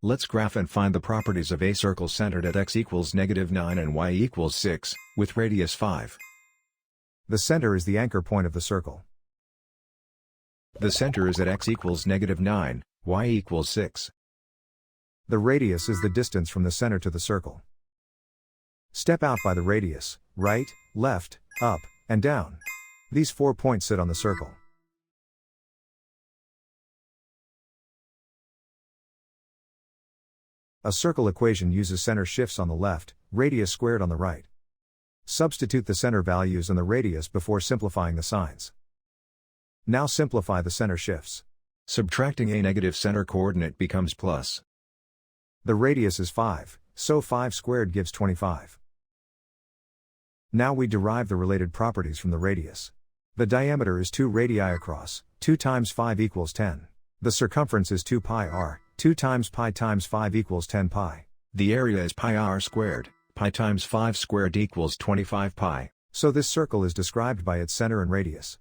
Let's graph and find the properties of a circle centered at x equals -9 and y equals 6, with radius 5. The center is the anchor point of the circle. The center is at x equals -9, y equals 6. The radius is the distance from the center to the circle. Step out by the radius, right, left, up, and down. These 4 points sit on the circle. A circle equation uses center shifts on the left, radius squared on the right. Substitute the center values and the radius before simplifying the signs. Now simplify the center shifts. Subtracting a negative center coordinate becomes plus. The radius is 5, so 5 squared gives 25. Now we derive the related properties from the radius. The diameter is 2 radii across, 2 times 5 equals 10. The circumference is 2 pi r, 2 times pi times 5 equals 10 pi. The area is pi r squared, pi times 5 squared equals 25 pi. So this circle is described by its center and radius.